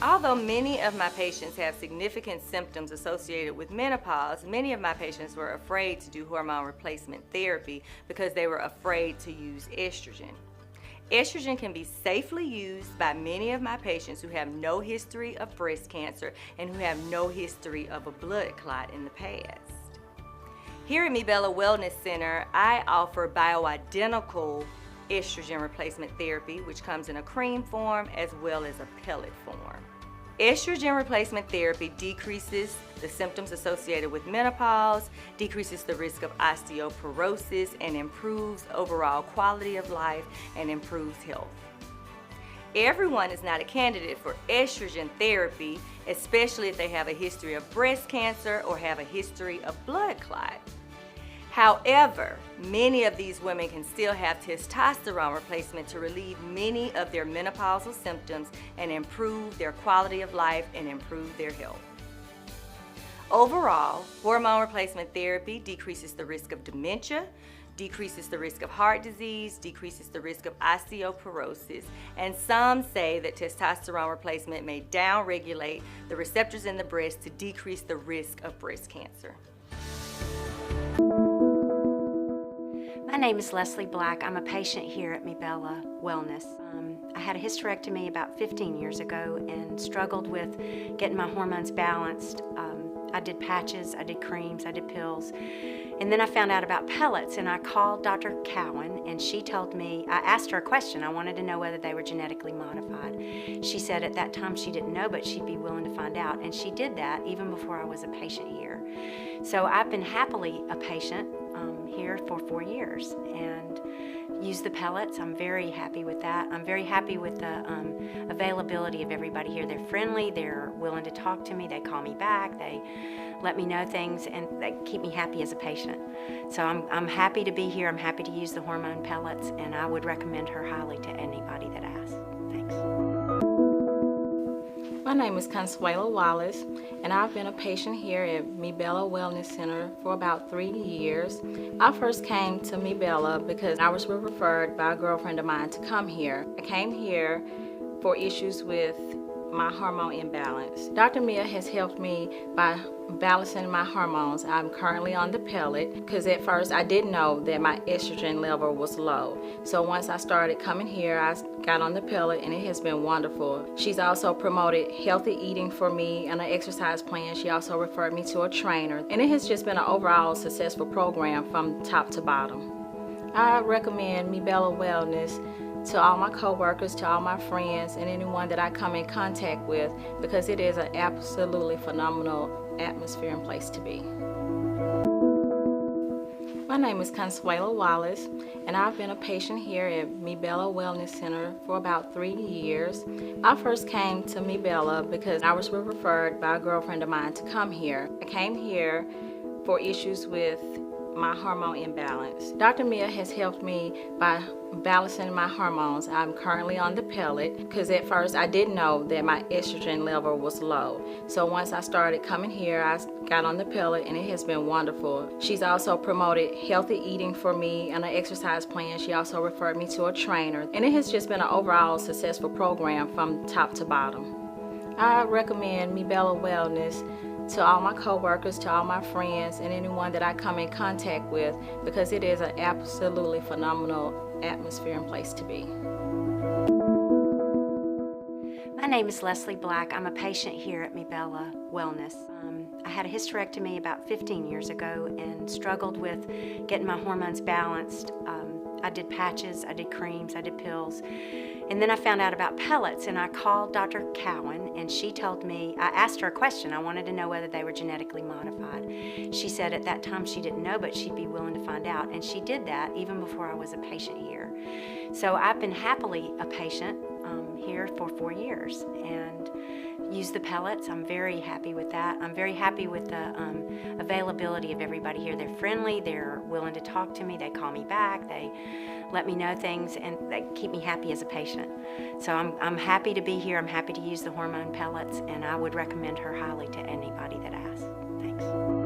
Although many of my patients have significant symptoms associated with menopause, many of my patients were afraid to do hormone replacement therapy because they were afraid to use estrogen. Estrogen can be safely used by many of my patients who have no history of breast cancer and who have no history of a blood clot in the past. Here at MiBalance Wellness Center, I offer bioidentical estrogen replacement therapy, which comes in a cream form as well as a pellet form. Estrogen replacement therapy decreases the symptoms associated with menopause, decreases the risk of osteoporosis, and improves overall quality of life and improves health. Everyone is not a candidate for estrogen therapy, especially if they have a history of breast cancer or have a history of blood clot. However, many of these women can still have testosterone replacement to relieve many of their menopausal symptoms and improve their quality of life and improve their health. Overall, hormone replacement therapy decreases the risk of dementia, decreases the risk of heart disease, decreases the risk of osteoporosis, and some say that testosterone replacement may downregulate the receptors in the breast to decrease the risk of breast cancer. My name is Leslie Black. I'm a patient here at MiBalance Wellness. I had a hysterectomy about 15 years ago and struggled with getting my hormones balanced. I did patches, I did creams, I did pills. And then I found out about pellets, and I called Dr. Cowan, and she told me, I asked her a question. I wanted to know whether they were genetically modified. She said at that time she didn't know, but she'd be willing to find out. And she did that even before I was a patient here. So I've been happily a patient here for 4 years and use the pellets. I'm very happy with that. I'm very happy with the availability of everybody here. They're friendly, they're willing to talk to me, they call me back, they let me know things, and they keep me happy as a patient. So I'm happy to be here. I'm happy to use the hormone pellets, and I would recommend her highly to anybody that asks. Thanks. My name is Consuelo Wallace, and I've been a patient here at MiBalance Wellness Center for about 3 years. I first came to MiBalance because I was referred by a girlfriend of mine to come here. I came here for issues with my hormone imbalance. Dr. Mia has helped me by balancing my hormones. I'm currently on the pellet because at first I didn't know that my estrogen level was low. So once I started coming here, I got on the pellet, and it has been wonderful. She's also promoted healthy eating for me and an exercise plan. She also referred me to a trainer, and it has just been an overall successful program from top to bottom. I recommend MiBalance Wellness to all my co-workers, to all my friends, and anyone that I come in contact with, because it is an absolutely phenomenal atmosphere and place to be. My name is Consuelo Wallace, and I've been a patient here at MiBalance Wellness Center for about 3 years. I first came to MiBalance because I was referred by a girlfriend of mine to come here. I came here for issues with my hormone imbalance. Dr. Mia has helped me by balancing my hormones. I'm currently on the pellet because at first I didn't know that my estrogen level was low. So once I started coming here, I got on the pellet, and it has been wonderful. She's also promoted healthy eating for me and an exercise plan. She also referred me to a trainer, and it has just been an overall successful program from top to bottom. I recommend MiBalance Wellness to all my co-workers, to all my friends, and anyone that I come in contact with, because it is an absolutely phenomenal atmosphere and place to be. My name is Leslie Black. I'm a patient here at MiBalance Wellness. I had a hysterectomy about 15 years ago and struggled with getting my hormones balanced. I did patches, I did creams, I did pills. And then I found out about pellets, and I called Dr. Cowan, and she told me, I asked her a question. I wanted to know whether they were genetically modified. She said at that time she didn't know, but she'd be willing to find out. And she did that even before I was a patient here. So I've been happily a patient here for 4 years and use the pellets. I'm very happy with that. I'm very happy with the availability of everybody here. They're friendly, they're willing to talk to me, they call me back, they let me know things, and they keep me happy as a patient. So I'm happy to be here. I'm happy to use the hormone pellets, and I would recommend her highly to anybody that asks. Thanks.